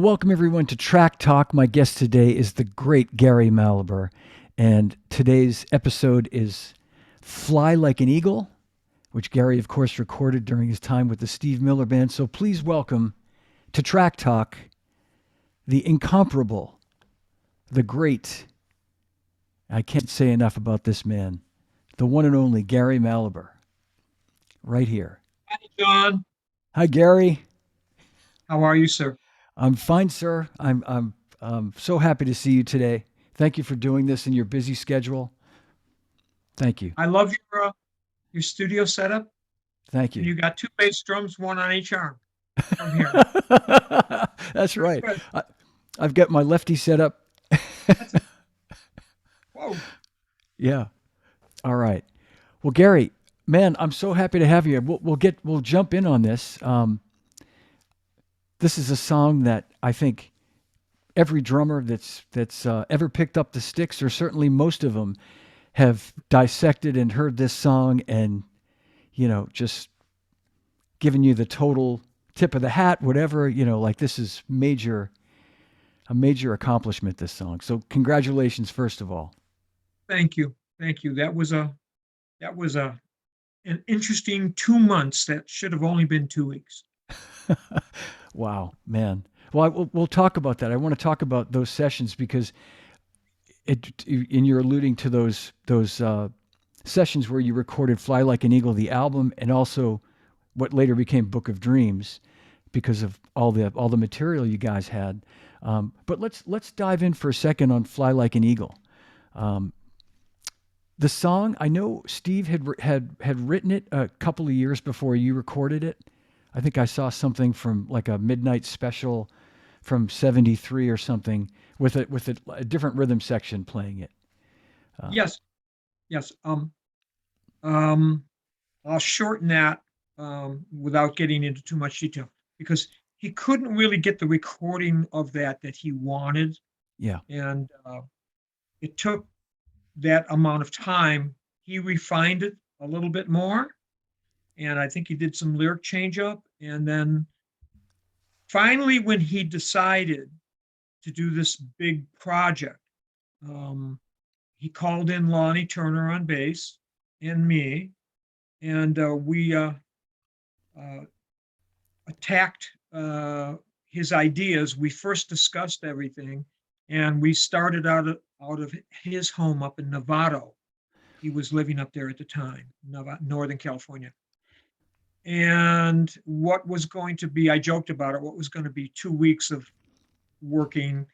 welcome everyone to Track Talk. My guest today is the great Gary Mallaber, and today's episode is Fly Like an Eagle, which Gary, of course, recorded during his time with the Steve Miller Band. So please welcome to Track Talk the incomparable, the great, I can't say enough about this man, the one and only Gary Mallaber, right here. Hi, John. Hi, Gary. How are you, sir? I'm fine, sir. I'm so happy to see you today. Thank you for doing this in your busy schedule. Thank you. I love your studio setup, Thank and you. you got two bass drums, one on each arm from here. That's Very right. good. I've got my lefty set up. That's it. Whoa. Yeah. All right. Well, Gary, man, I'm so happy to have you. We'll jump in on this. This is a song that I think every drummer that's ever picked up the sticks, or certainly most of them, have dissected and heard this song, and just given you the total tip of the hat, whatever. Like this is a major accomplishment. This song. So congratulations, first of all. Thank you. Thank you. That was an interesting 2 months that should have only been 2 weeks. Wow, man. Well, we'll talk about that. I want to talk about those sessions because and you're alluding to those sessions where you recorded "Fly Like an Eagle," the album, and also what later became "Book of Dreams," because of all the material you guys had. But let's dive in for a second on "Fly Like an Eagle." Um, the song, I know Steve had written it a couple of years before you recorded it. I think I saw something from like a midnight special from '73 or something with a different rhythm section playing it. Uh, Yes, yes. Um, I'll shorten that without getting into too much detail because he couldn't really get the recording of that he wanted, yeah. and it took that amount of time. He refined it a little bit more, and I think he did some lyric change up. And then finally, when he decided to do this big project, um, he called in Lonnie Turner on bass and me, and we attacked his ideas. We first discussed everything, and we started out of his home up in Novato. He was living up there at the time, Northern California. And what was going to be, I joked about it, what was going to be 2 weeks of working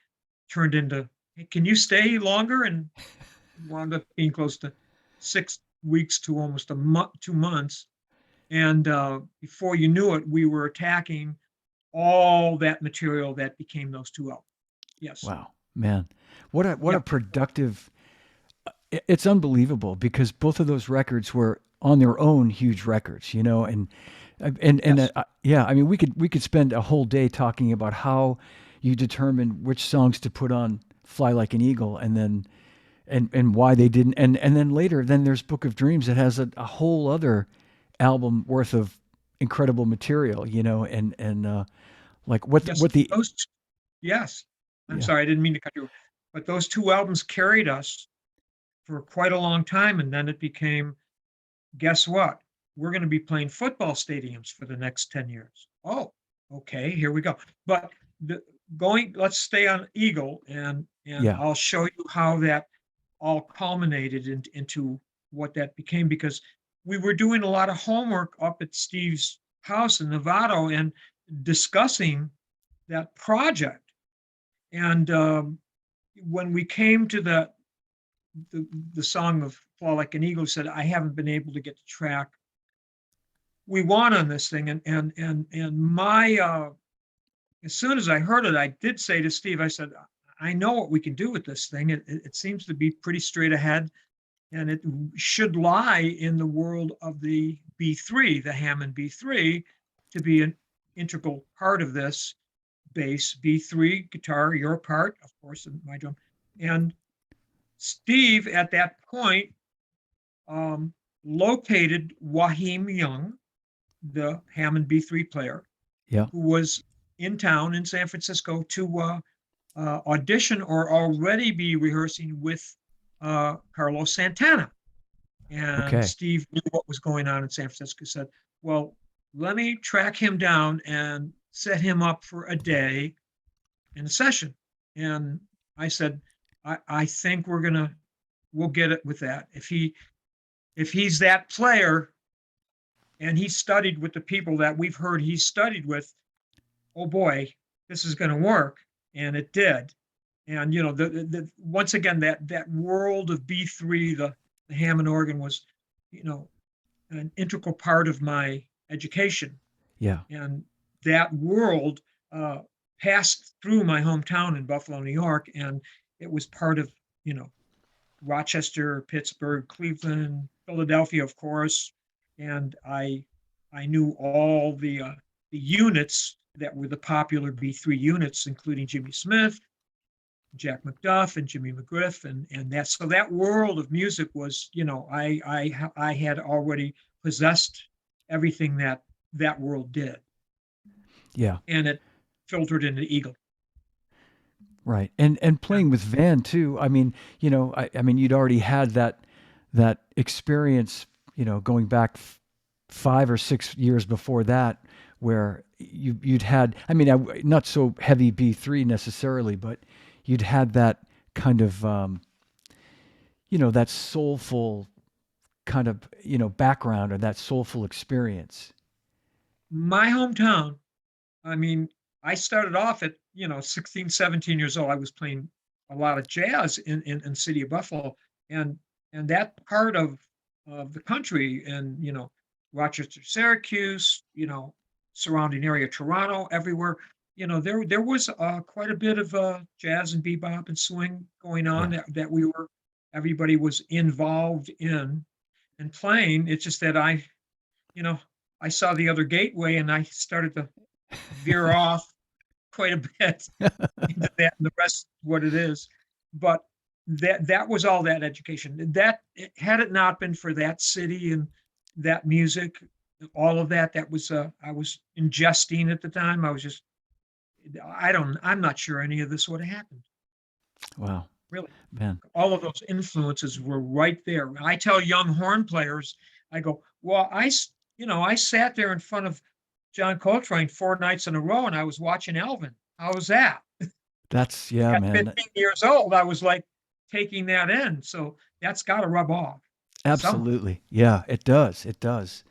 turned into, hey, can you stay longer? And wound up being close to 6 weeks to almost a month, 2 months. And before you knew it, we were attacking all that material that became those two albums. Yes. Wow, man, what a Yep. productive. It's unbelievable because both of those records were on their own huge records, and Yes. yeah, I mean we could spend a whole day talking about how you determine which songs to put on "Fly Like an Eagle," and then and why they didn't, and then later then there's "Book of Dreams" that has a whole other album worth of incredible material, and like Yes. what the Yes. I'm yeah. sorry, I didn't mean to cut you. But those two albums carried us for quite a long time. And then it became, guess what? We're going to be playing football stadiums for the next 10 years. Oh, okay, here we go. But the let's stay on Eagle, and Yeah. I'll show you how that all culminated into what that became, because we were doing a lot of homework up at Steve's house in Novato and discussing that project. And when we came to the song of "Fall Like an Eagle," said, I haven't been able to get the track we want on this thing. And my as soon as I heard it, I did say to Steve, I said, I know what we can do with this thing. It seems to be pretty straight ahead, and it should lie in the world of the B3, the Hammond B3, to be an integral part of this. Bass, B3, guitar, your part, of course, and my drum. And Steve, at that point, um, located Wahim Young, the Hammond B3 player, Yeah. who was in town in San Francisco to audition or already be rehearsing with Carlos Santana. And Okay. Steve knew what was going on in San Francisco. Said, "Well, let me track him down and set him up for a day in a session." And I said, I think we'll get it with that. If he's that player and he studied with the people that we've heard he studied with, oh boy, this is going to work." And it did. And once again, that world of B3, the Hammond organ was, you know, an integral part of my education. Yeah. And that world uh, passed through my hometown in Buffalo, New York, and it was part of, you know, Rochester, Pittsburgh, Cleveland, Philadelphia, of course. And I knew all the units that were the popular B3 units, including Jimmy Smith, Jack McDuff, and Jimmy McGriff, and that. So that world of music was, I had already possessed everything that world did, Yeah. and it filtered into Eagle. Right. And playing with Van too. I mean, I mean, you'd already had that experience, going back 5 or 6 years before that, where you'd had. I mean, not so heavy B3 necessarily, but you'd had that kind of, that soulful kind of, background or that soulful experience. My hometown, I mean, I started off at, 16, 17 years old. I was playing a lot of jazz in city of Buffalo. And that part of the country and, Rochester, Syracuse, surrounding area, Toronto, everywhere, there was quite a bit of jazz and bebop and swing going on Yeah. that everybody was involved in and playing. It's just that you know, I saw the other gateway and I started to veer off quite a bit into that and the rest what it is. But that was all that education. That had it not been for that city and that music, all of that was I was ingesting at the time. I was just I'm not sure any of this would have happened. Wow, Really. man. All of those influences were right there. I tell young horn players, I go, well, I sat there in front of John Coltrane 4 nights in a row and I was watching Elvin. How was that? Yeah, At man. 15 years old, I was like taking that in. So that's got to rub off somewhere. Absolutely. Yeah, it does. It does.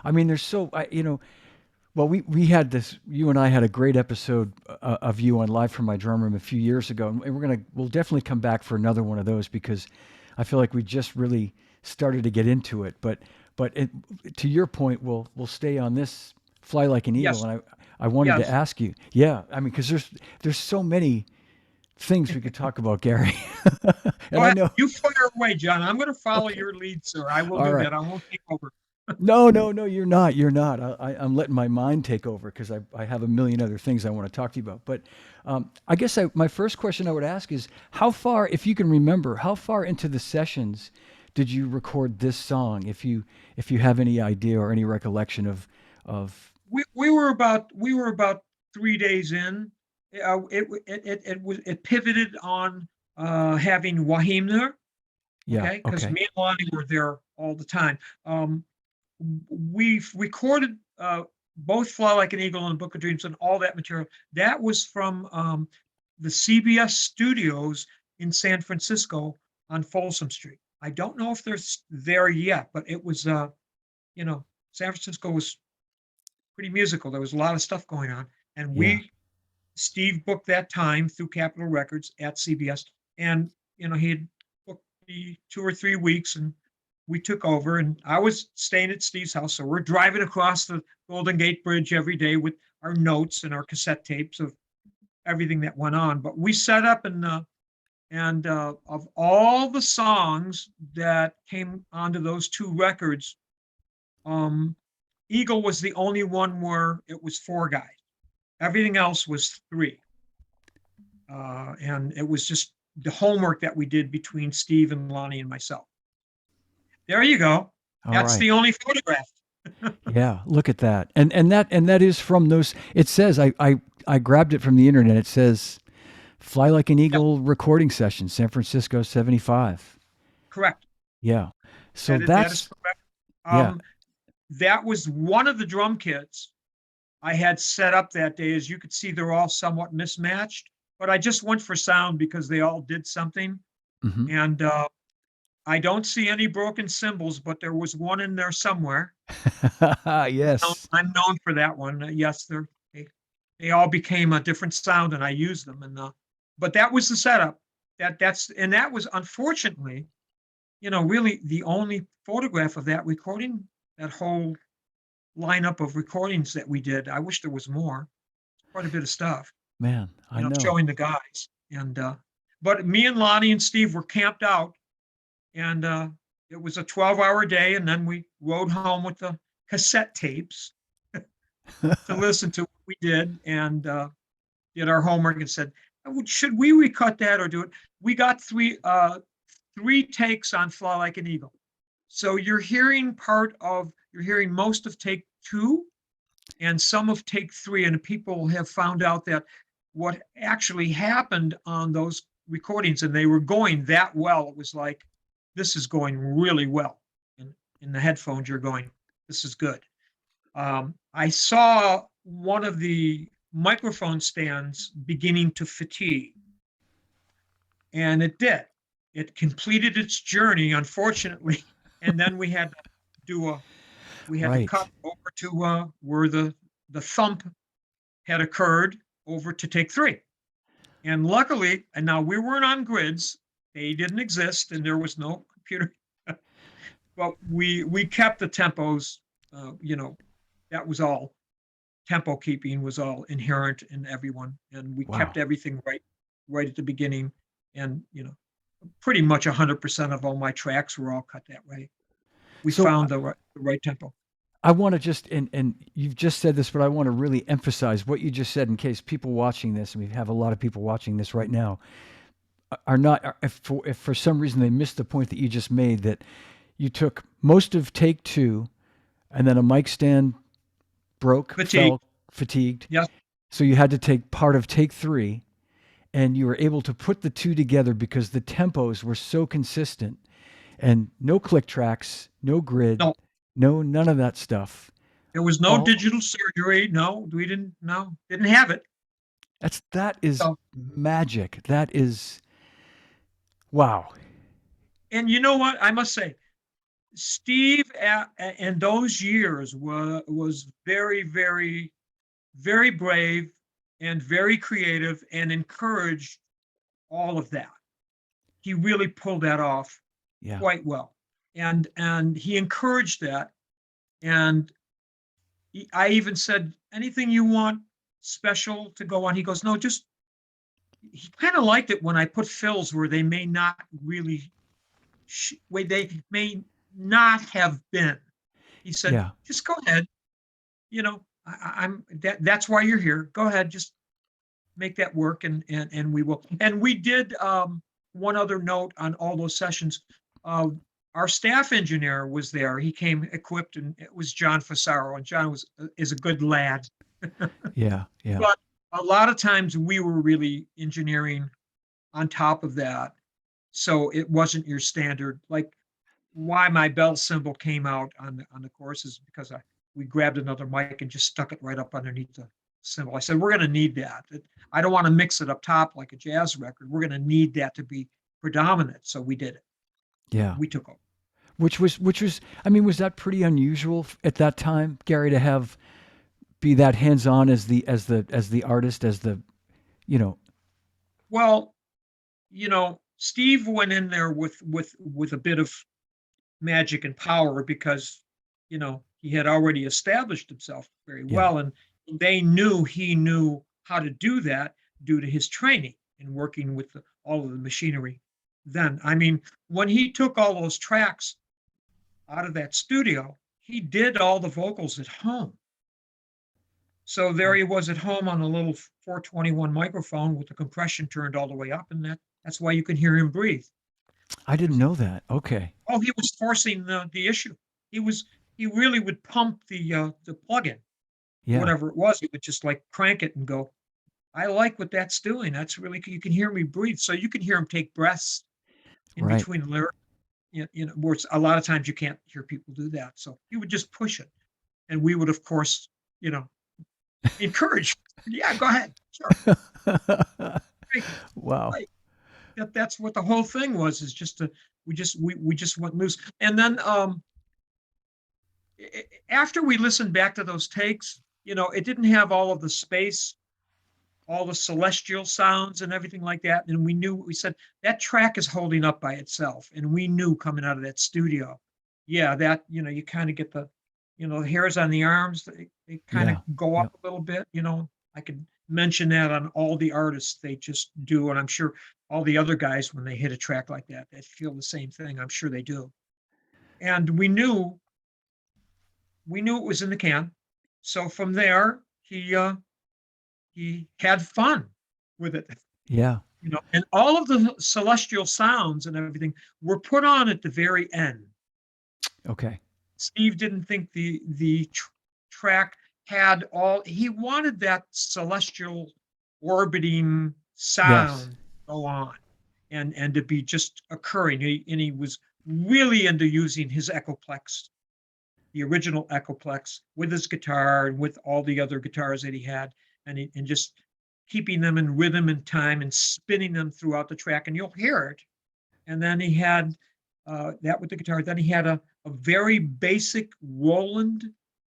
I mean, there's well, we had this. You and I had a great episode of you on Live from My Drum Room a few years ago, and we'll definitely come back for another one of those because I feel like we just really started to get into it. But to your point, we'll stay on this Fly Like an Eagle, Yes, and I wanted to yes. ask you. Yeah, I mean, because there's so many things we could talk about, Gary, Go and I ahead. know. You fire away, John. I'm going to follow Okay, your lead, sir. I will all do right. that. I won't take over. No, no, no, you're not. You're not. I'm letting my mind take over because I have a million other things I want to talk to you about. But I guess my first question I would ask is how far, if you can remember, how far into the sessions did you record this song? If you have any idea or any recollection of We were about 3 days in. It pivoted on having Wahimner, yeah, okay, because okay, me and Lonnie were there all the time. We've recorded both Fly Like an Eagle and Book of Dreams and all that material. That was from the CBS studios in San Francisco on Folsom Street. I don't know if they're there yet, but it was, San Francisco was pretty musical. There was a lot of stuff going on. And yeah, Steve booked that time through Capitol Records at CBS. And, he had booked the 2 or 3 weeks and we took over and I was staying at Steve's house. So we're driving across the Golden Gate Bridge every day with our notes and our cassette tapes of everything that went on. But we set up and of all the songs that came onto those two records, um, Eagle was the only one where it was four guys. Everything else was three. And it was just the homework that we did between Steve and Lonnie and myself. There you go. all That's right. the only photograph. Yeah, look at that. And that is from those. It says I grabbed it from the internet. It says "Fly Like an Yep, Eagle" recording session, San Francisco '75. correct. Yeah. So That is that's correct. yeah. That was one of the drum kits I had set up that day. As you could see, they're all somewhat mismatched, but I just went for sound because they all did something. Hmm. And I don't see any broken cymbals, but there was one in there somewhere. Yes, I'm known for that one. Yes, they all became a different sound, and I used them. And but that was the setup. That was unfortunately, really the only photograph of that recording. That whole lineup of recordings that we did. I wish there was more. Quite a bit of stuff, man. I know. showing the guys. And but me and Lonnie and Steve were camped out, and it was a 12-hour day, and then we rode home with the cassette tapes to listen to what we did, and did our homework and said, should we recut that or do it? We got three takes on Fly Like an Eagle. So you're hearing most of take two and some of take three. And people have found out that what actually happened on those recordings, and they were going that well, it was like, this is going really well. And in the headphones, you're going, this is good. I saw one of the microphone stands beginning to fatigue, and it did. It completed its journey, unfortunately, and then we had to Right. cut over to where the thump had occurred over to take three. And luckily, and now we weren't on grids; they didn't exist, and there was no computer. But we kept the tempos. That was all. Tempo keeping was all inherent in everyone, and we kept Wow. everything right at the beginning. And pretty much 100% of all my tracks were all cut that way. We So found the right tempo. I want to just and you've just said this, but I want to really emphasize what you just said in case people watching this, and we have a lot of people watching this right now, are not if for some reason they missed the point that you just made that you took most of take two, and then a mic stand broke, Fatigue, fell, fatigued, yes, so you had to take part of take three, and you were able to put the two together because the tempos were so consistent and no click tracks, no grid, no, no none of that stuff. there was no All digital surgery. No, we didn't. No, didn't have it. that is So, magic. That is wow. and you know what? I must say, Steve in those years was very, very, very brave and very creative and encouraged all of that. He really pulled that off Yeah. quite well, and he encouraged that. And I even said, anything you want special to go on. He goes, no, just he kind of liked it when I put fills where they may not really, where they may not have been. He said, Yeah. just go ahead. I'm that's why you're here. Go ahead, just make that work, and we will. And we did one other note on all those sessions. Uh, our staff engineer was there. He came equipped, and it was John Fasaro. And John is a good lad. Yeah. Yeah. But a lot of times we were really engineering on top of that. So it wasn't your standard, like why my bell cymbal came out on the courses because we grabbed another mic and just stuck it right up underneath the cymbal. I said, we're going to need that. I don't want to mix it up top like a jazz record. We're going to need that to be predominant. So we did it. Yeah. We took over. Which was I mean, was that pretty unusual at that time, Gary, to have be that hands on as the artist, as the you know, Well, Steve went in there with a bit of magic and power because he had already established himself very yeah. well, and they knew he knew how to do that due to his training in working with all of the machinery. Then, I mean, when he took all those tracks out of that studio, he did all the vocals at home. So there Oh, he was at home on a little 421 microphone with the compression turned all the way up, and that's why you can hear him breathe. I didn't Because know that. Okay. he was forcing the issue. He was he really would pump the plug-in, Yeah. whatever it was. He would just like crank it and go. I like what that's doing. That's really, you can hear me breathe. So you can hear him take breaths in Right. between lyrics, where it's, a lot of times you can't hear people do that. So he would just push it. And we would, of course, you know, encourage. Yeah, go ahead. Sure. Great. Wow. Great. That's what the whole thing was, is just to, we just went loose. And then after we listened back to those takes, it didn't have all of the space, all the celestial sounds and everything like that. And we said that track is holding up by itself. And we knew coming out of that studio, yeah, that, you kind of get the hairs on the arms, they kind of Yeah. go up Yep. a little bit. I could mention that on all the artists, they just do. And I'm sure all the other guys, when they hit a track like that, they feel the same thing. I'm sure they do. And we knew it was in the can. So from there, he had fun with it. Yeah. And all of the celestial sounds and everything were put on at the very end. Okay. Steve didn't think the track had all. He wanted that celestial orbiting Yes. sound to go on, and to be just occurring. And he was really into using his Echoplex, the original Echoplex, with his guitar and with all the other guitars that he had, and just keeping them in rhythm and time and spinning them throughout the track. And you'll hear it. And then he had that with the guitar. Then he had a very basic Roland,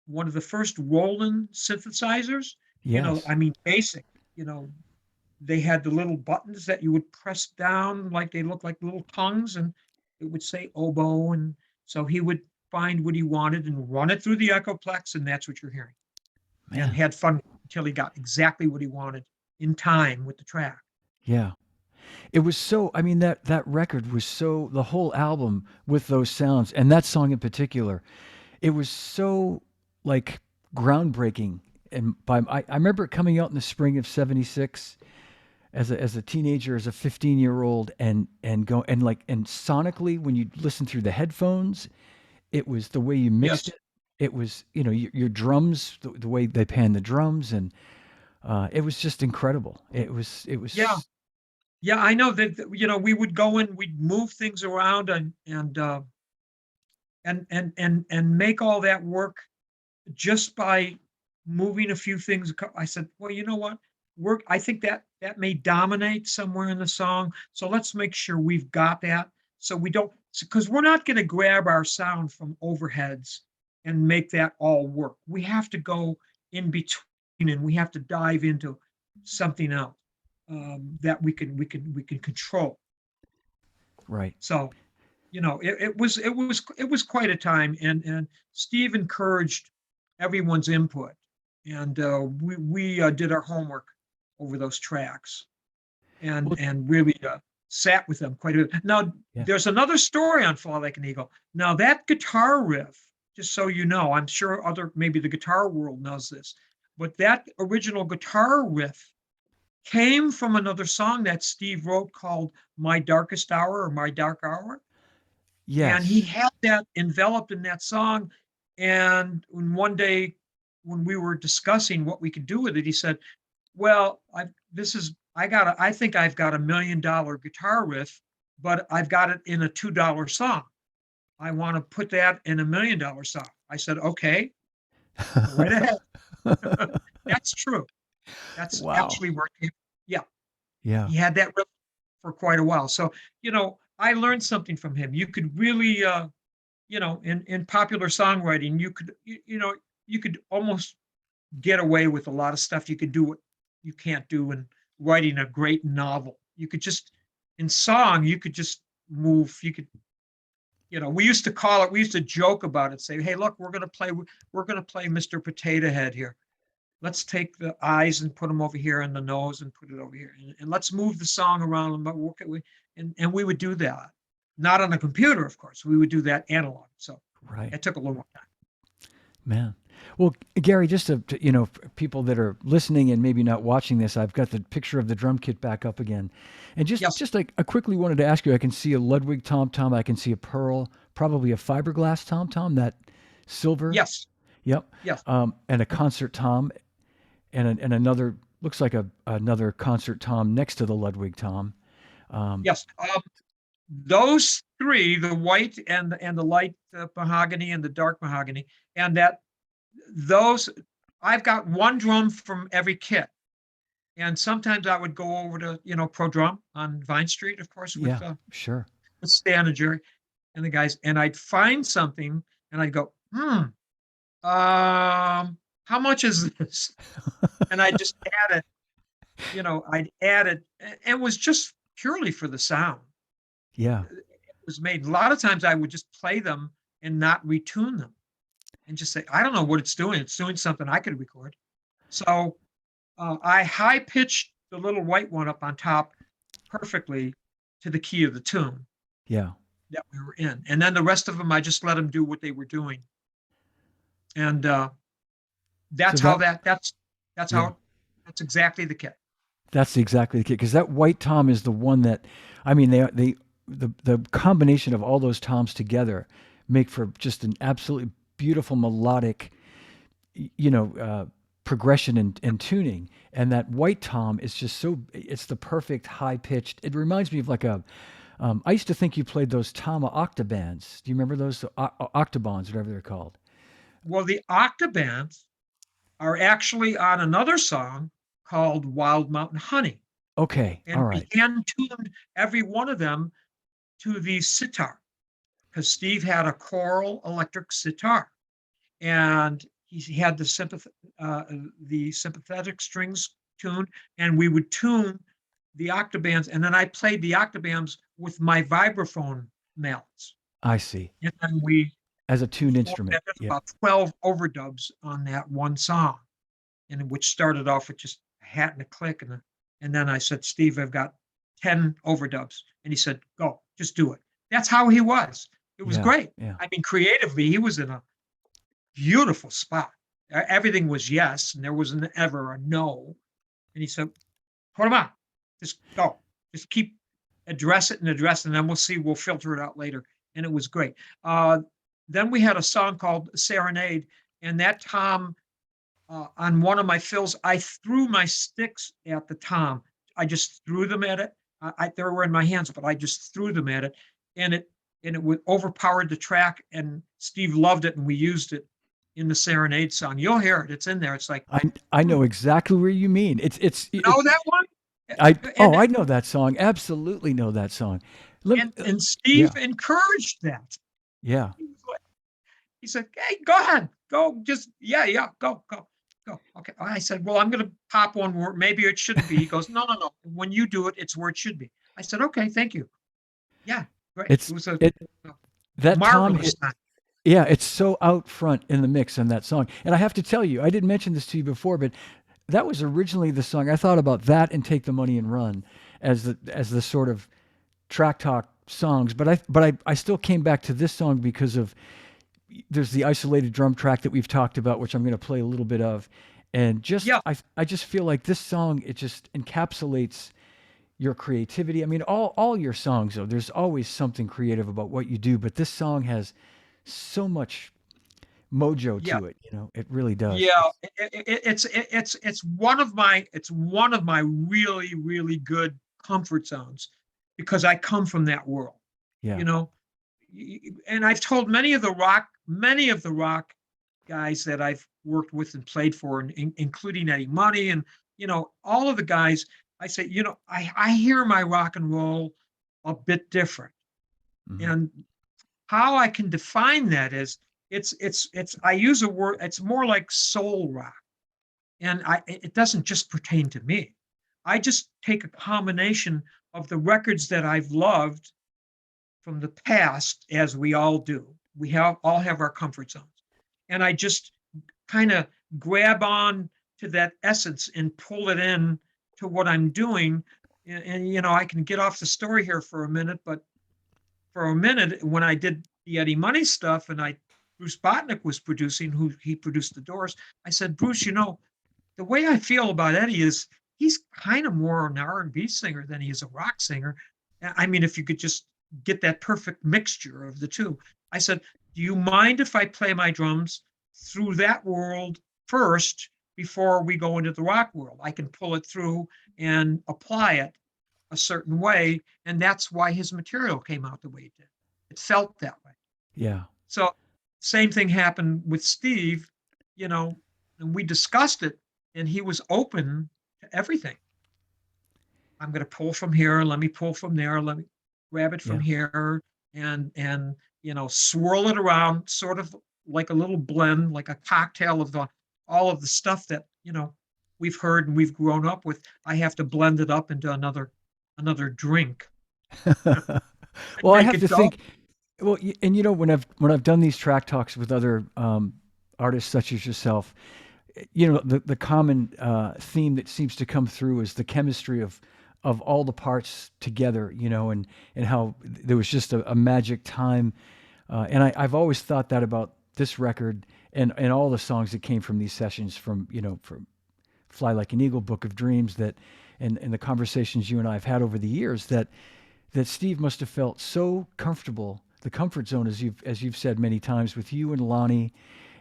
one of the first Roland synthesizers. Yes. I mean, basic. You know, they had the little buttons that you would press down, like they looked like little tongues, and it would say oboe. And so he would find what he wanted and run it through the Echoplex, and that's what you're hearing. And Man. had fun until he got exactly what he wanted in time with the track. Yeah. It was so, I mean, that record was so, the whole album with those sounds and that song in particular, it was so like groundbreaking. And I remember it coming out in the spring of '76 as a teenager, as a 15-year-old, and go and like, and sonically when you listen through the headphones, it was the way you mixed Yes. it. It was, your drums, the way they pan the drums, and it was just incredible. It Yeah. was, Yeah, I know that, we would go in, we'd move things around, and make all that work just by moving a few things. I said, well, you know what? I think that may dominate somewhere in the song. So let's make sure we've got that. So we don't, because we're not going to grab our sound from overheads and make that all work. We have to go in between, and we have to dive into something else, that we can control. right. So it was quite a time, and Steve encouraged everyone's input, and we did our homework over those tracks, and Well, and really sat with them quite a bit. Now, yeah. there's another story on Fly Like an Eagle. Now, that guitar riff, just so you know, I'm sure maybe the guitar world knows this, but that original guitar riff came from another song that Steve wrote called My Darkest Hour, or My Dark Hour. And he Yes. had that enveloped in that song. And one day when we were discussing what we could do with it, he said, well, I think I've got $1 million guitar riff, but I've got it in a $2 song. I want to put that in $1 million song. I said, okay, go right ahead. That's true. That's Wow. actually where it came. Yeah, Yeah. he had that riff for quite a while. So, I learned something from him. You could really, in popular songwriting, you could almost get away with a lot of stuff. You could do what you can't do in writing a great novel. You could just, in song, you could just move. We used to joke about it, say, hey, look, we're going to play Mr. Potato Head here. Let's take the eyes and put them over here, and the nose and put it over here, and let's move the song around and work it. And we would do that, not on a computer, of course. We would do that analog. So Right. it took a little more time. Man. Well, Gary, just for people that are listening and maybe not watching this, I've got the picture of the drum kit back up again. And Yes, just like I quickly wanted to ask you, I can see a Ludwig tom tom, I can see a pearl, probably a fiberglass tom tom, that silver. yes, Yep. yes. And a concert tom and another Looks like another concert tom next to the Ludwig tom. Um, Yes. Those three, the white and the light mahogany and the dark mahogany, and that those I've got one drum from every kit. And sometimes I would go over to, Pro Drum on Vine Street, of course, yeah, sure. with Stan and Jerry and the guys, and I'd find something and I'd go, how much is this? And I'd just add it, I'd add it. It was just purely for the sound. Yeah, It was made. A lot of times I would just play them and not retune them and just say, I don't know what it's doing. It's doing something I could record. So I high pitched the little white one up on top perfectly to the key of the tune yeah. that we were in. And then the rest of them, I just let them do what they were doing. And So that's how that, that's yeah, how, that's exactly the kit. that's exactly the kit. Because that white tom is the one that, I mean, the combination of all those toms together make for just an absolutely beautiful melodic, progression and tuning. And that white tom is just so, it's the perfect high pitched. It reminds me of like I used to think you played those Tama octabands. Do you remember those? Octobans, whatever they're called. Well, the octabands are actually on another song called Wild Mountain Honey. Okay. All And we right. hand tuned every one of them to the sitar because Steve had a choral electric sitar. And he had the sympathetic strings tuned, and we would tune the octabands, and then I played the octabands with my vibraphone mallets, I see. and then we As a tuned performed instrument. that. There's Yeah. about 12 overdubs on that one song, and which started off with just a hat and a click, and then I said, Steve, I've got 10 overdubs, and he said, go, just do it. That's how he was. It was Yeah. great. Yeah. I mean, creatively, he was in a beautiful spot. Everything was yes, and there wasn't ever a no. And he said, put them on. Just go. Just keep address it and address it, and then we'll see. We'll filter it out later. And it was great. Then we had a song called Serenade, and that tom on one of my fills, I threw my sticks at the tom. I just threw them at it. They were in my hands, but I just threw them at it, and it would overpowered the track. And Steve loved it, and we used it in the Serenade song. You'll hear it. It's in there. It's like, I know exactly where you mean. you know that one? Oh, And I know that song. Absolutely know that song. Let, and Steve yeah. encouraged that. Yeah. He said, "Hey, go ahead, go, just yeah, go, go, go." Okay, I said, "Well, I'm going to pop one where maybe it shouldn't be." He goes, "No, no, no. When you do it, it's where it should be." I said, "Okay, thank you." Yeah, great. It It's was a it that tom marvelous hit. time. Yeah, it's so out front in the mix on that song. And I have to tell you, I didn't mention this to you before, but that was originally the song. I thought about that and Take the Money and Run as the sort of track talk songs, but I still came back to this song because of there's the isolated drum track that we've talked about, which I'm going to play a little bit of, and Yeah, I just feel like this song, it just encapsulates your creativity. I mean, all your songs though, there's always something creative about what you do, but this song has so much mojo yeah, to it. It really does. yeah. It's one of my really good comfort zones because I come from that world. Yeah, You know, and I've told many of the rock guys that I've worked with and played for, and including Eddie Money and all of the guys. I say, I hear my rock and roll a bit different, hmm, and how I can define that is it's I use a word. It's more like soul rock, and it doesn't just pertain to me. I just take a combination of the records that I've loved from the past, as we all do. We all have our comfort zones. And I just kind of grab on to that essence and pull it in to what I'm doing. And I can get off the story here for a minute, but for a minute, when I did the Eddie Money stuff and Bruce Botnick was producing, who he produced the Doors, I said, Bruce, the way I feel about Eddie is he's kind of more an R&B singer than he is a rock singer. I mean, if you could just get that perfect mixture of the two. I said, do you mind if I play my drums through that world first before we go into the rock world. I can pull it through and apply it a certain way. And that's why his material came out the way it did. It felt that way. Yeah. So same thing happened with Steve, you know, and we discussed it and he was open to everything. I'm going to pull from here. Let me pull from there. Let me grab it from Yeah. here and, swirl it around sort of like a little blend, like a cocktail of all of the stuff that, we've heard and we've grown up with. I have to blend it up into another drink and Well, I make have it to go. think. Well, and when I've done these track talks with other artists such as yourself, the common theme that seems to come through is the chemistry of all the parts together, and how there was just a magic time. And I've always thought that about this record and all the songs that came from these sessions, from Fly Like an Eagle, Book of Dreams, and the conversations you and I have had over the years, that Steve must have felt so comfortable, the comfort zone, as you've said many times, with you and Lonnie,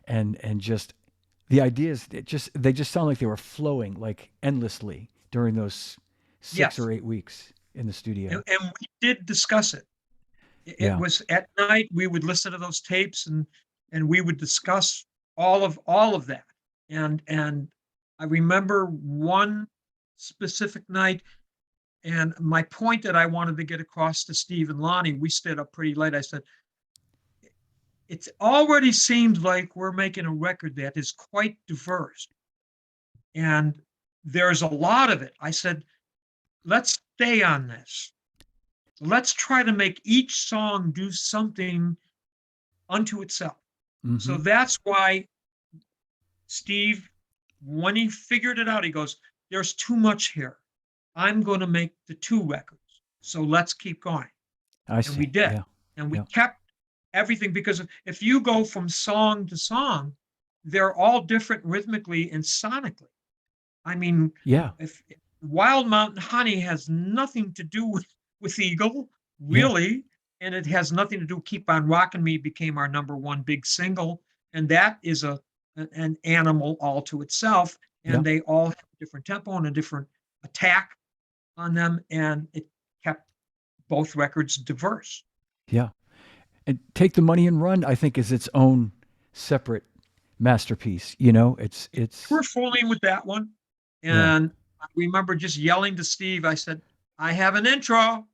and just the ideas. They just sound like they were flowing like endlessly during those 6 or 8 weeks in the And, studio. and we did discuss it. It Yeah, was at night we would listen to those tapes and we would discuss all of that. And I remember one specific night, and my point that I wanted to get across to Steve and Lonnie, we stayed up pretty late. I said, it already seems like we're making a record that is quite diverse. And there's a lot of it. I said, let's stay on this. Let's try to make each song do something unto itself. So hmm, that's why Steve, when he figured it out, he goes, there's too much here. I'm going to make the two records. So let's keep going. I And we see. did. Yeah, And we yeah, kept everything because if you go from song to song, they're all different rhythmically and sonically. I mean, yeah, if Wild Mountain Honey has nothing to do with Eagle, yeah, really, and it has nothing to do. Keep on Rocking Me became our number one big single, and that is an animal all to itself. yeah, And they all have a different tempo and a different attack on them, and it kept both records diverse. yeah. And Take the Money and Run, I think, is its own separate masterpiece. It's We're fooling with that one, yeah. and I remember just yelling to Steve. I said, "I have an intro."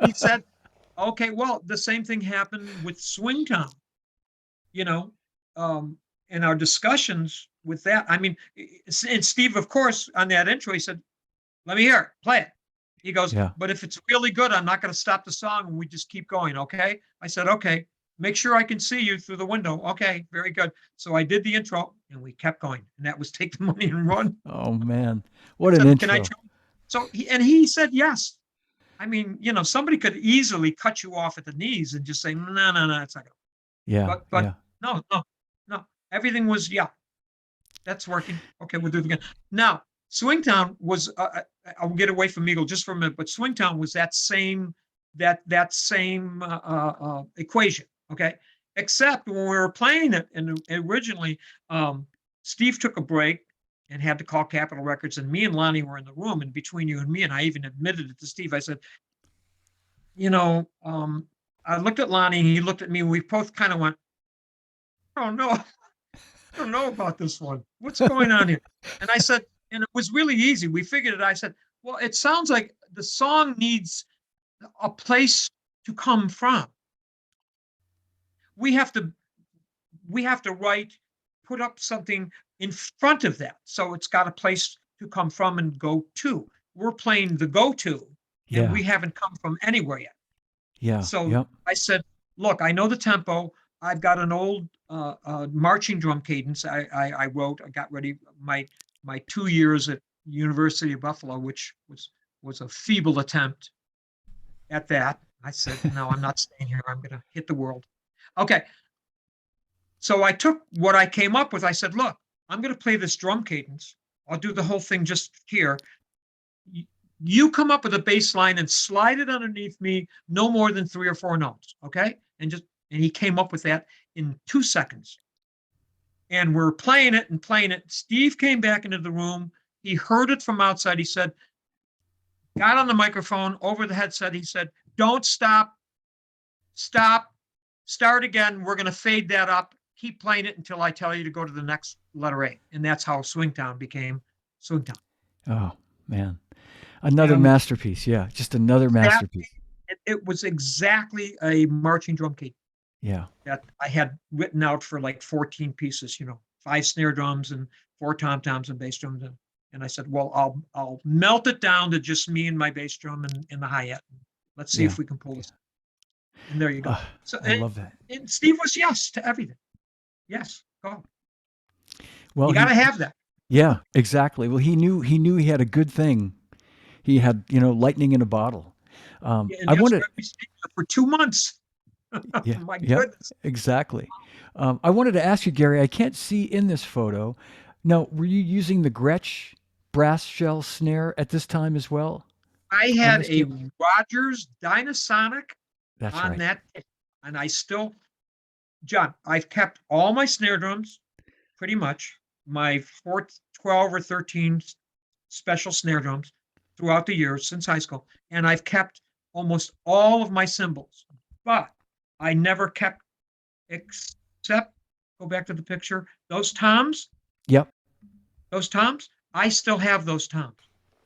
He said, okay, well, the same thing happened with Swingtown, you know, um, in our discussions with that. I mean, and Steve, of course, on that intro, he said, let me hear it, play it. He goes, Yeah, but if it's really good, I'm not going to stop the song and we just keep going. Okay. I said, okay, make sure I can see you through the window. Okay. Very good. So I did the intro and we kept going. And that was Take the Money and Run. oh man, I what an said, can I? intro. So he said yes. I mean, somebody could easily cut you off at the knees and just say, no, no, no, it's not going to. Yeah, But yeah, no, no, no. Everything was, yeah, that's working. Okay, we'll do it again. Now, Swingtown was, I'll get away from Eagle just for a minute, but Swingtown was that same equation. Okay, except when we were playing it, and originally, Steve took a break and had to call Capitol Records, and me and Lonnie were in the room, and between you and me, and I even admitted it to Steve. I said, you know, I looked at Lonnie, he looked at me, and we both kind of went, oh no, I don't know about this one. What's going on here? And I said, and it was really easy. We figured it. I said, well, it sounds like the song needs a place to come from. We have to we have to put up something in front of that. So it's got a place to come from and go to. We're playing the go to, and yeah, we haven't come from anywhere yet. yeah, So yep, I said, look, I know the tempo. I've got an old marching drum cadence I wrote. I got ready my 2 years at University of Buffalo, which was a feeble attempt at that. I said, no, I'm not staying here. I'm going to hit the world. Okay. So I took what I came up with. I said, look, I'm going to play this drum cadence. I'll do the whole thing just here. You come up with a bass line and slide it underneath me, no more than 3 or 4 notes. Okay. And he came up with that in 2 seconds. and we're playing it and playing it. Steve came back into the room. He heard it from outside. He said, got on the microphone over the headset. He said, don't stop, stop, start again. We're going to fade that up. Keep playing it until I tell you to go to the next letter A. And that's how Swingtown became Swingtown. Oh, man. Another And masterpiece. Yeah, just another that, masterpiece. it was exactly a marching drum key Yeah. that I had written out for like 14 pieces, 5 snare drums and 4 tom-toms and bass drums. And I said, well, I'll melt it down to just me and my bass drum and the hi-hat. Let's see Yeah. if we can pull this. And there you go. So I love that. And Steve was yes to everything. Yes, go. Well, You got to have that. Yeah, exactly. Well, he knew he had a good thing. He had, lightning in a bottle. And I that's wanted, why we stayed there for 2 months. yeah, My yeah, goodness. exactly. I wanted to ask you, Gary. I can't see in this photo. Now, were you using the Gretsch brass shell snare at this time as well? I on had this a deal? Rogers Dynasonic That's on right. that, and I still, John, I've kept all my snare drums, pretty much, my 12 or 13 special snare drums throughout the years since high school, and I've kept almost all of my cymbals, but I never kept, except, go back to the picture, those toms, Yep. I still have those toms,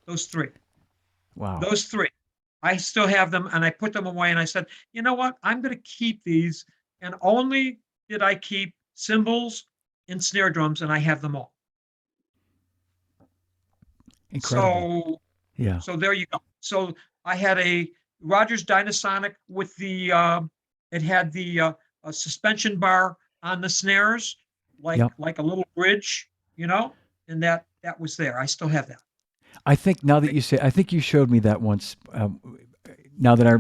those 3. Wow. Those 3. I still have them, and I put them away, and I said, you know what? I'm going to keep these. And only did I keep cymbals and snare drums, and I have them all. Incredible. Yeah. So there you go. So I had a Rogers Dynasonic with it had the a suspension bar on the snares, Yep. like a little bridge, and that was there. I still have that. I think now that you say, I think you showed me that once. Now that I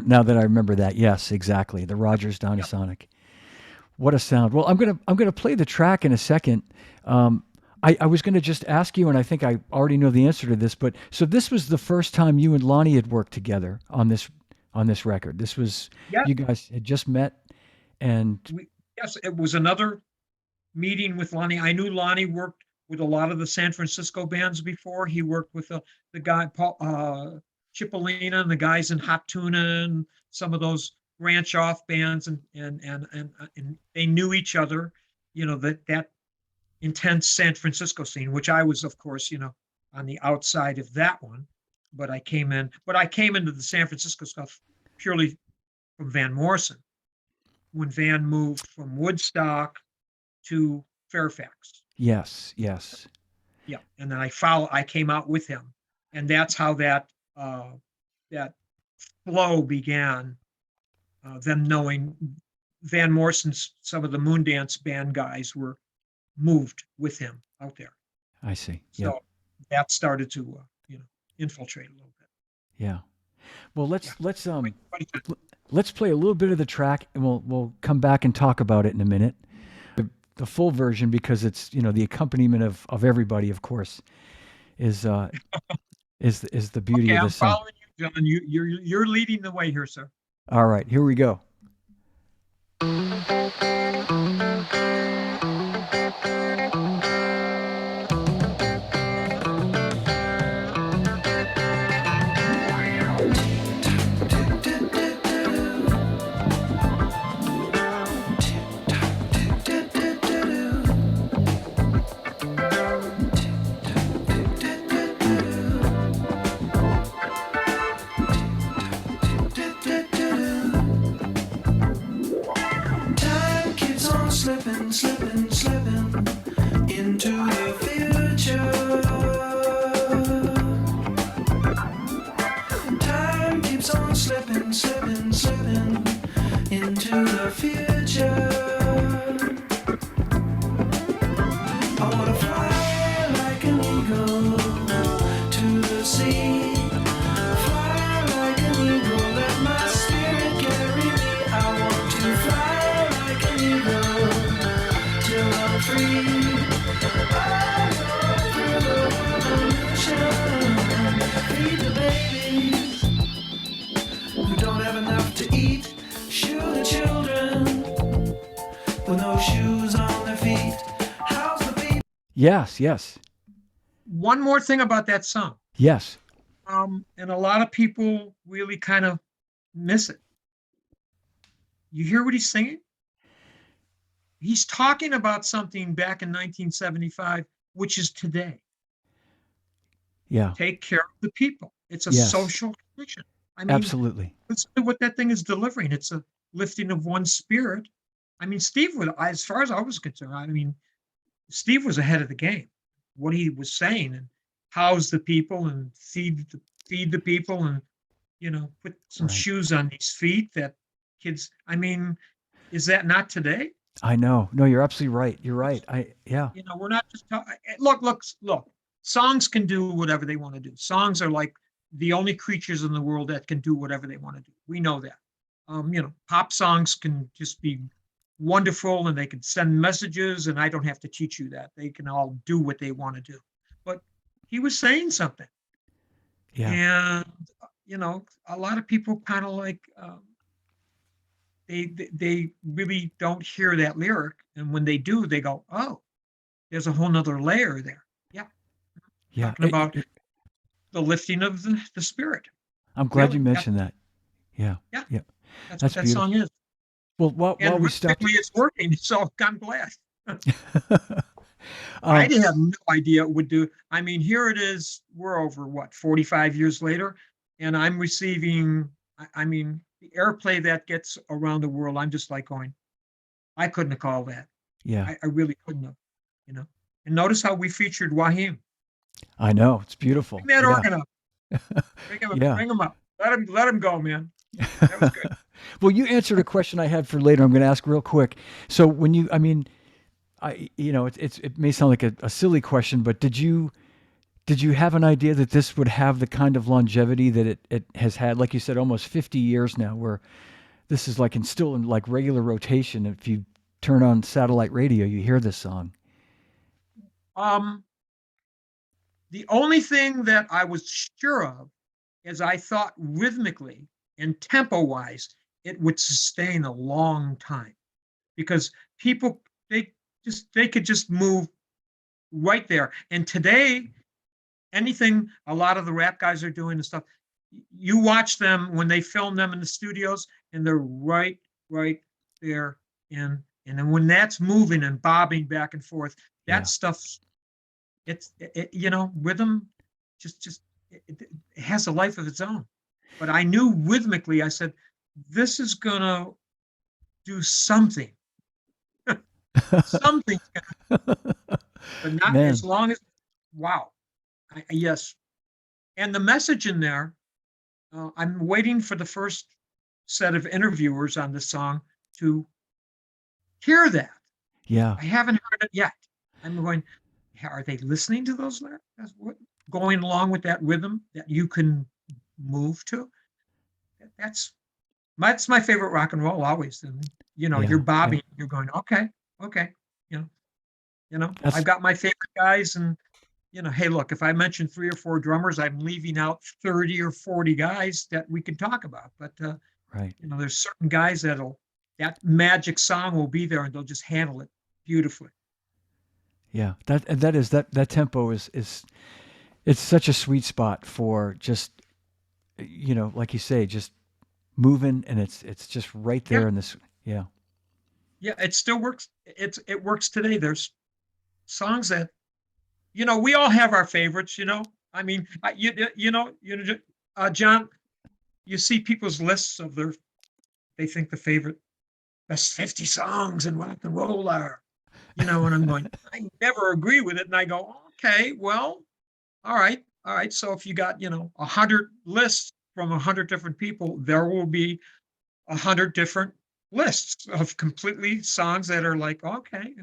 remember that, yes, exactly, the Rogers Dynasonic. What a sound! Well, I'm gonna play the track in a second. I was gonna just ask you, and I think I already know the answer to this, but so this was the first time you and Lonnie had worked together on this record. This was Yeah. You guys had just met, and Yes, it was another meeting with Lonnie. I knew Lonnie worked with a lot of the San Francisco bands before. He worked with the guy Paul Cipollina and the guys in Hot Tuna and some of those branch off bands, and they knew each other. That intense San Francisco scene, which I was, of course, on the outside of that one. But I came into the San Francisco stuff purely from Van Morrison when Van moved from Woodstock to Fairfax. yes, Yeah, and then I came out with him, and that's how that flow began. Them knowing Van Morrison's, some of the Moondance band guys were moved with him out there. I see. So Yeah, that started to infiltrate a little bit. yeah. Well, let's But let's play a little bit of the track, and we'll come back and talk about it in a minute. The full version, because it's the accompaniment of everybody, of course, is the beauty okay, of I'm this song. following you, John. You're leading the way here, sir. All right, here we go. Time keeps on slipping, slipping, slipping into the future. Time keeps on slipping, slipping, slipping into the future. I wanna fly like an eagle to the sea. Fly like an eagle, let my spirit carry me. I want to fly like an eagle till I'm free. Oh, through the ocean, feed the babies who don't have enough to eat. Shoot the children Yes, yes, One more thing about that song. yes. And a lot of people really kind of miss it. You hear what he's singing? He's talking about something back in 1975, which is today. Yeah. Take care of the people. It's a Yes. social condition. I mean, Absolutely. listen to what that thing is delivering. It's a lifting of one's spirit. I mean, Steve was, as far as I was concerned, I mean, Steve was ahead of the game. What he was saying and house the people and feed the people and put some Right. shoes on these feet that kids. I mean, is that not today? I know. No, you're absolutely right. You're right. Yeah. We're not just look. Songs can do whatever they want to do. Songs are like the only creatures in the world that can do whatever they want to do. We know that. Pop songs can just be wonderful and they can send messages, and I don't have to teach you that. They can all do what they want to do. But he was saying something, Yeah. and a lot of people kind of like they really don't hear that lyric, and when they do, they go, "Oh, there's a whole nother layer there." Yeah, Yeah. talking about the lifting of the spirit. I'm glad you Really, mentioned that. Yeah. yeah, Yeah. that's what That's that song beautiful. is. Well, while And we stopped, rhythmically, it's working, so I'm glad. I um, did have no idea it would do. I mean, here it is. We're over what 45 years later, and I'm receiving. I mean, the airplay that gets around the world. I'm just like going, I couldn't have called that. yeah, I really couldn't have. You know. And notice how we featured Wahim. I know. It's beautiful. Bring that Yeah. organ up. Bring him up. Yeah. Bring him up. Let him go, man. That was good. Well, you answered a question I had for later. I'm going to ask real quick. So I mean, it may sound like a silly question, but did you have an idea that this would have the kind of longevity that it has had? Like you said, almost 50 years now, where this is like still in like regular rotation. If you turn on satellite radio, you hear this song. Um, the only thing that I was sure of is I thought rhythmically and tempo wise, it would sustain a long time because people they could just move right there. And today, anything a lot of the rap guys are doing and stuff, you watch them when they film them in the studios, and they're right there. And then when that's moving and bobbing back and forth, that Yeah. stuff, rhythm just it has a life of its own. But I knew rhythmically, I said, this is gonna do something. Something, but not Man. as long as wow. Yes. And the message in there, I'm waiting for the first set of interviewers on the song to hear that. Yeah. I haven't heard it yet. I'm going, are they listening to those lyrics? Going along with that rhythm that you can move to? That's my favorite rock and roll always. And you're Yeah. Yeah. bobbing, you're going, okay, you know, I've That's got my favorite guys, and hey, look, if I mention 3 or 4 drummers, I'm leaving out 30 or 40 guys that we can talk about. But right. there's certain guys that magic song will be there, and they'll just handle it beautifully. Yeah. That tempo is it's such a sweet spot for just like you say, just moving, and it's just right Yeah, there in this. Yeah. yeah, it still works. It works today. There's songs that we all have our favorites. I mean, John, you see people's lists of they think the favorite best 50 songs in rock and roll are, and I'm going, I never agree with it. And I go, okay, well, all right. So if you got, 100 lists from 100 different people, there will be 100 different lists of completely songs that are like, okay,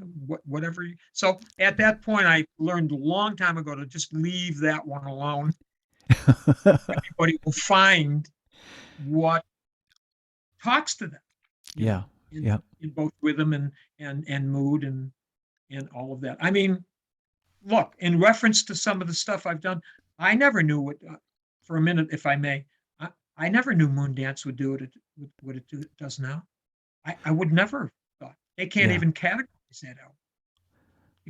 whatever. So at that point, I learned a long time ago to just leave that one alone. Everybody will find what talks to them, Yeah. in, Yeah. in both rhythm and mood and all of that. I mean, look, in reference to some of the stuff I've done, I never knew for a minute, if I may, I never knew Moondance would do what it does now. I would never have thought. They can't Yeah. even categorize that album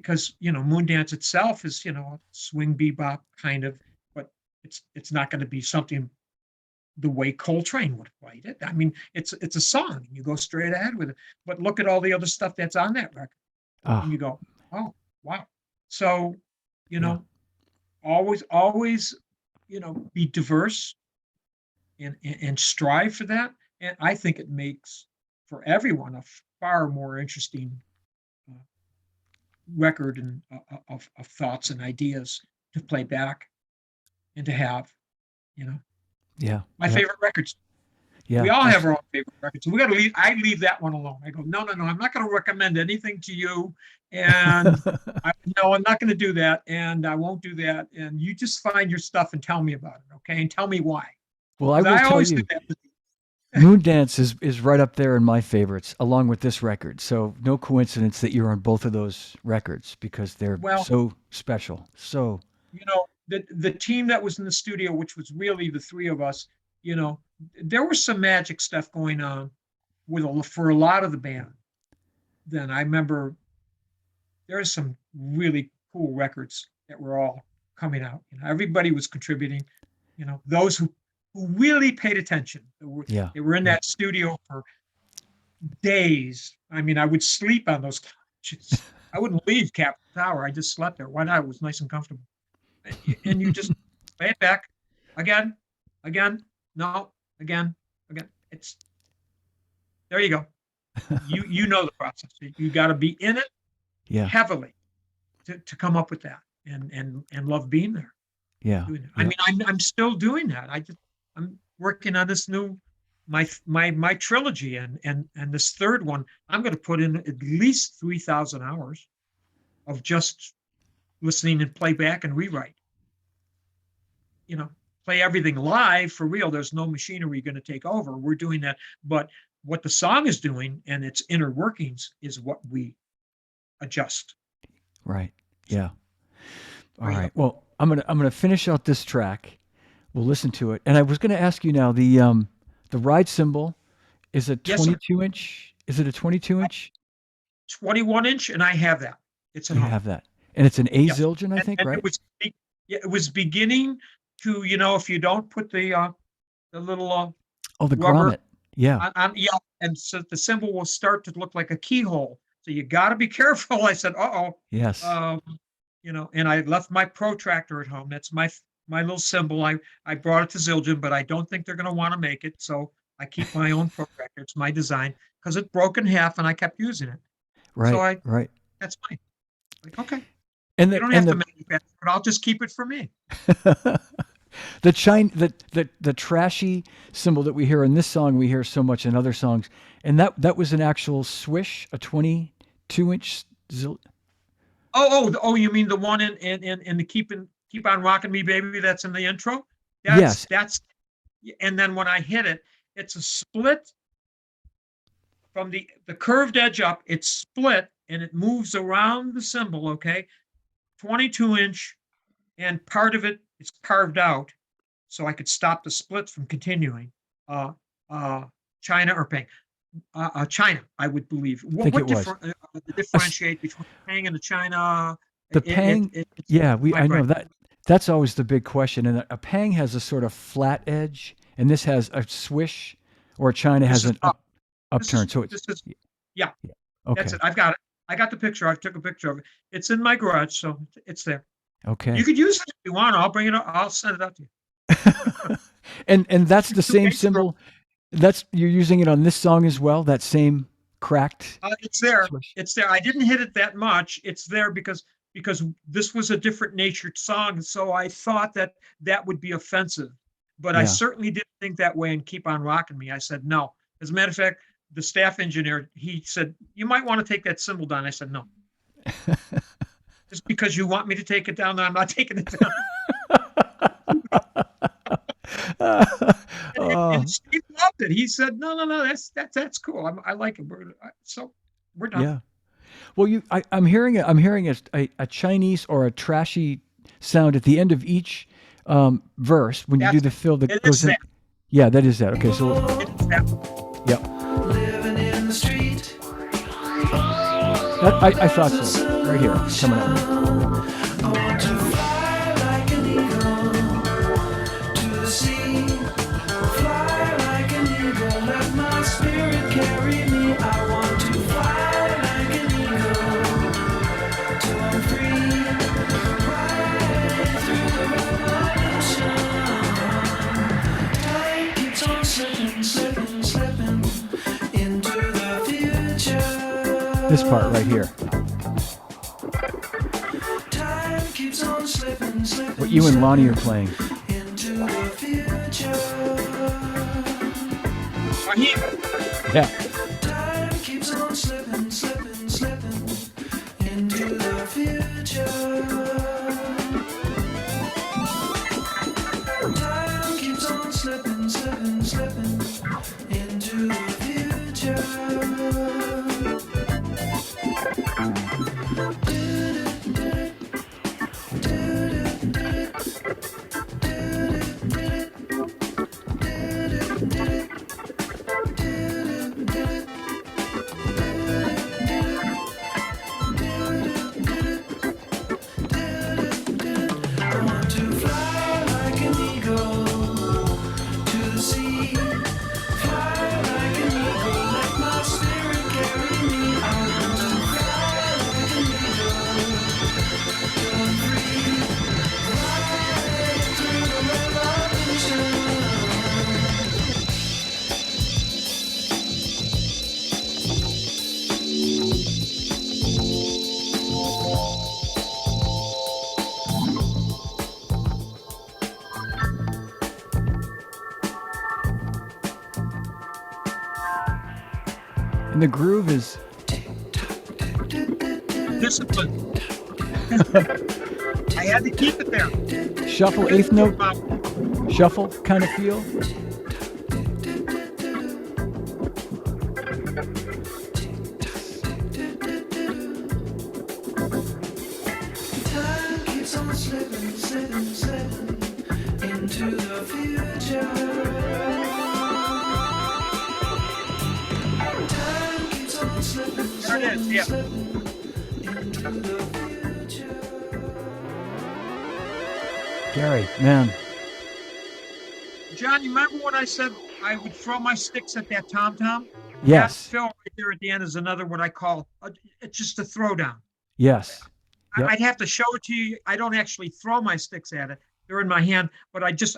because Moondance itself is swing bebop kind of, but it's not going to be something the way Coltrane would have played it. I mean, it's a song. You go straight ahead with it. But look at all the other stuff that's on that record, and you go, oh wow. So Yeah. always be diverse and strive for that. And I think it makes for everyone a far more interesting record and of thoughts and ideas to play back and to have. Yeah. My favorite records. Yeah. We all have our own favorite records. So we got to leave. I leave that one alone. I go, no. I'm not going to recommend anything to you, and I'm not going to do that, and I won't do that. And you just find your stuff and tell me about it, okay? And tell me why. Well, I will tell always you, do that. Moondance is right up there in my favorites, along with this record. So no coincidence that you're on both of those records because they're so special. So the team that was in the studio, which was really the three of us, there was some magic stuff going on for a lot of the band. Then I remember there's some really cool records that were all coming out. Everybody was contributing. Those who really paid attention. They were in that studio for days. I mean, I would sleep on those couches. I wouldn't leave Capitol Tower. I just slept there. Why not? It was nice and comfortable. And you just play it back again, no, again. It's there you go. You know the process. You got to be in it heavily to come up with that and love being there. Yeah. I mean, I'm still doing that. I'm working on this new my trilogy and this third one. I'm going to put in at least 3,000 hours of just listening and play back and rewrite. Play everything live for real. There's no machinery going to take over. We're doing that, but what the song is doing and its inner workings is what we adjust. Right. Yeah. All right. Well, I'm gonna finish out this track. We'll listen to it. And I was going to ask you now the ride cymbal is a 22-inch. Is it a 22-inch? 21-inch, and I have that. It's at home. You have that, and it's an A Zildjian, I think, and right? It was beginning to if you don't put the little the rubber grommet, yeah, and so the cymbal will start to look like a keyhole. So you got to be careful. I said, yes, and I left my protractor at home. That's my little cymbal. I brought it to Zildjian, but I don't think they're going to want to make it. So I keep my own protractor. It's my design because it broke in half, and I kept using it. Right, so right. That's fine. Like, okay. And you don't have to manufacture it, but I'll just keep it for me. the trashy cymbal that we hear in this song, we hear so much in other songs, and that was an actual swish, a 22-inch. Oh! You mean the one in the keep on rocking me, baby? That's in the intro. Yes. And then when I hit it, it's a split from the curved edge up. It's split and it moves around the cymbal. Okay, 22-inch, and part of it is carved out, so I could stop the split from continuing. China or Pang? China, I would believe. What differentiate between Pang and the China? The Pang, I know that. That's always the big question. And a Pang has a sort of flat edge, and this has a swish, or a China has an upturn. Okay. That's it. I've got it. I got the picture. I took a picture of it. It's in my garage, so it's there. Okay. You could use it if you want. I'll bring it up. I'll send it out to you. and that's the same cymbal. You're using it on this song as well. That same cracked. It's there. Swish. It's there. I didn't hit it that much. It's there because this was a different natured song, so I thought that would be offensive. But I certainly didn't think that way and Keep on Rocking Me. I said no. As a matter of fact, the staff engineer, he said, you might want to take that cymbal down. I said, no. Just because you want me to take it down, I'm not taking it down. and Steve loved it. He said, no, that's cool. I like it. So we're done. Yeah. Well, I'm hearing a Chinese or a trashy sound at the end of each verse when you do the fill that goes in. Yeah, that is that. Okay, so. Yep. Living in the street. Oh, I thought so. Right here, coming up. I want to fly like an eagle to the sea. Fly like an eagle, let my spirit carry me. I want to fly like an eagle till I'm free. Right through the revolution. Time keeps on slipping, slipping, slipping into the future. This part right here. Time keeps on slipping, slipping, What you and Lonnie are playing. into the future. Raheem, Yeah. Time keeps on slipping, slipping, slipping into the future. Time keeps on slipping, slipping, slipping into the future. I want to fly like an eagle to the sea. Fly like an eagle, let my spirit carry me. I want to fly like an eagle till I'm free. Right through the revolution. And the groove is discipline. I had to keep it there. shuffle, eighth note, shuffle kind of feel. Time keeps on slipping, slipping, slipping into the future. Time keeps on slipping, There it is, slipping, yeah. slipping into the future. Gary, man. John, you remember when I said I would throw my sticks at that tom-tom? Yes. That fill right there at the end is another what I call, it's just a throwdown. Yes. Yep. I'd have to show it to you. I don't actually throw my sticks at it. They're in my hand, but I just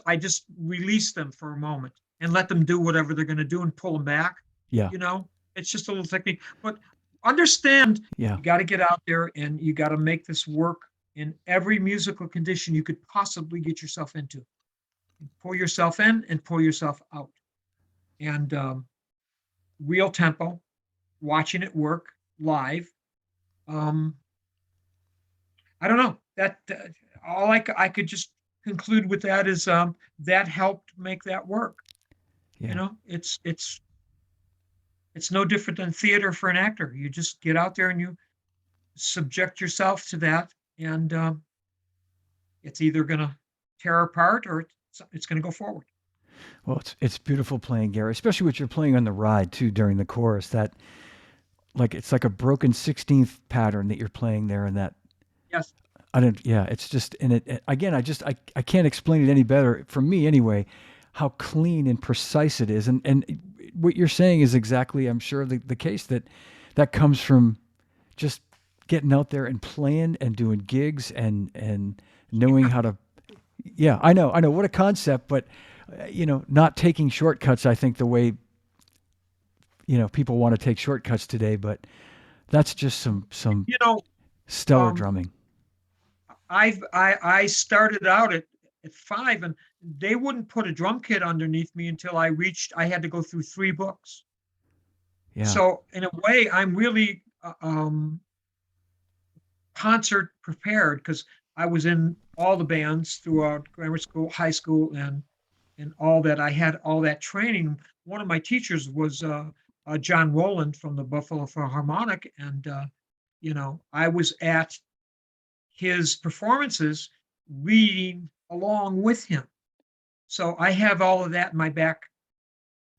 release them for a moment and let them do whatever they're going to do and pull them back. Yeah. You know, it's just a little technique, but understand Yeah. you got to get out there and you got to make this work in every musical condition you could possibly get yourself into. Pull yourself in and pull yourself out. And real tempo, watching it work live. I don't know that all I could just conclude with that is that helped make that work. Yeah. You know, it's no different than theater for an actor. You just get out there and you subject yourself to that, and it's either going to tear apart or it's going to go forward. Well, it's beautiful playing, Gary, especially what you're playing on the ride too during the chorus. That like it's like a broken 16th pattern that you're playing there, and that Yes. I don't. Yeah, it's just and it again. I can't explain it any better for me anyway. How clean and precise it is, and what you're saying is exactly, I'm sure, the case that comes from just getting out there and playing and doing gigs and knowing how to. Yeah, I know what a concept, but not taking shortcuts. I think the way people want to take shortcuts today, but that's just some You know, stellar um, drumming. I started out at 5, and they wouldn't put a drum kit underneath me until I had to go through 3 books. Yeah. So in a way, I'm really concert prepared because I was in all the bands throughout grammar school, high school, and all that. I had all that training. One of my teachers was John Rowland from the Buffalo Philharmonic, and I was at his performances reading along with him. So I have all of that in my back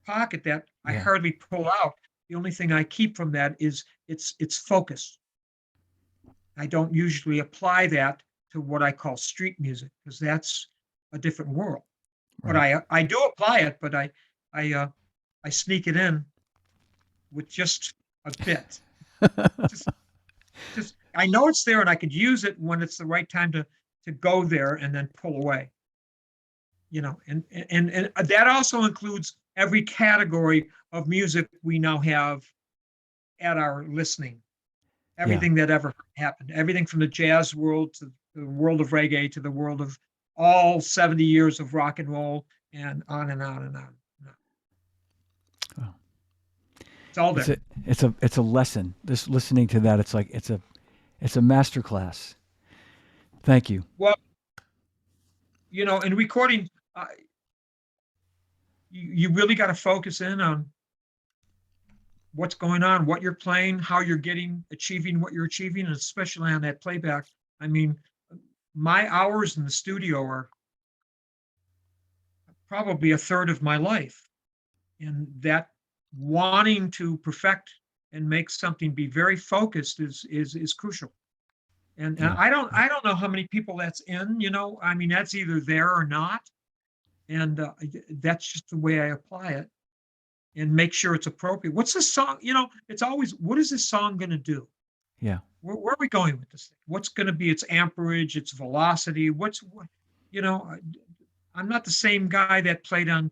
pocket that I Yeah. hardly pull out. The only thing I keep from that is it's focus. I don't usually apply that to what I call street music because that's a different world. But Right. I do apply it, but I sneak it in with just a bit. Just just I know it's there and I could use it when it's the right time to go there and then pull away. And that also includes every category of music we now have at our listening. Yeah. Everything that ever happened, everything from the jazz world to the world of reggae to the world of all 70 years of rock and roll and on and on and on. Well, It's all it's there. a lesson. Just listening to that, it's a master class. Thank you. Well, in recording, uh, you really got to focus in on what's going on, what you're playing, how you're achieving what you're achieving, and especially on that playback. I mean, my hours in the studio are probably a third of my life. And that wanting to perfect and make something be very focused is crucial. And Yeah. I don't know how many people that's in, I mean, that's either there or not. And that's just the way I apply it and make sure it's appropriate. What's this song? It's always, what is this song going to do? Yeah. Where are we going with this thing? What's going to be its amperage, its velocity? You know, I'm not the same guy that played on,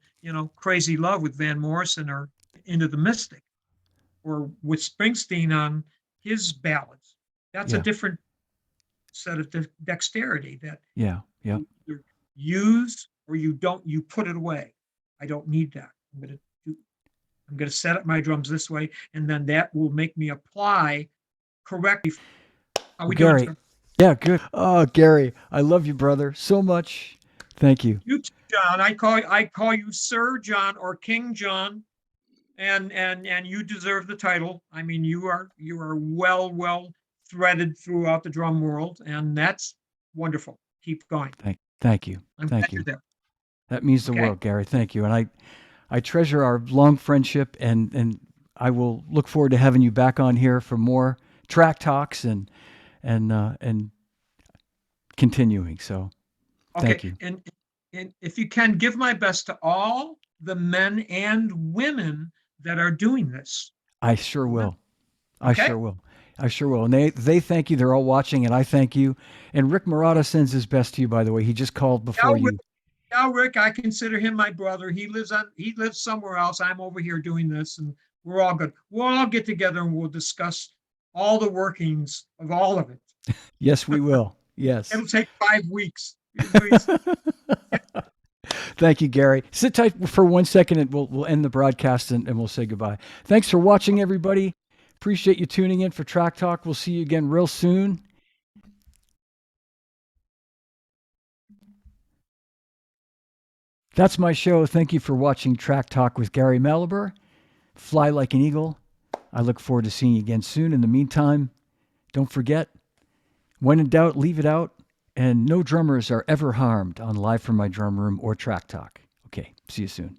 Crazy Love with Van Morrison or Into the Mystic or with Springsteen on his ballads. That's a Yeah. different set of dexterity that Yeah. Yeah. you either use or you put it away. I don't need that. I'm going to set up my drums this way, and then that will make me apply correctly. How Well, we doing, Gary. sir? Yeah. Good. Oh, Gary, I love you, brother, so much. Thank you. You too, John. I call you Sir John or King John, and you deserve the title. I mean, you are well threaded throughout the drum world, and that's wonderful. Keep going. Thank you. I'm glad Thank you're you. there. That means the Okay. world, Gary. Thank you. And I treasure our long friendship, and I will look forward to having you back on here for more track talks and continuing. So thank Okay. you. And if you can give my best to all the men and women that are doing this. I sure will. I Okay. sure will. I sure will. And they thank you. They're all watching, and I thank you. And Rick Murata sends his best to you, by the way. He just called before Now, you. Rick, I consider him my brother. He lives somewhere else. I'm over here doing this, and we're all good. We'll all get together and we'll discuss all the workings of all of it. Yes, we will. Yes. It'll take 5 weeks. Thank you, Gary. Sit tight for 1 second and we'll end the broadcast and we'll say goodbye. Thanks for watching, everybody. Appreciate you tuning in for Track Talk. We'll see you again real soon. That's my show. Thank you for watching Track Talk with Gary Mallaber. Fly like an eagle. I look forward to seeing you again soon. In the meantime, don't forget, when in doubt, leave it out. And no drummers are ever harmed on Live from My Drum Room or Track Talk. Okay, see you soon.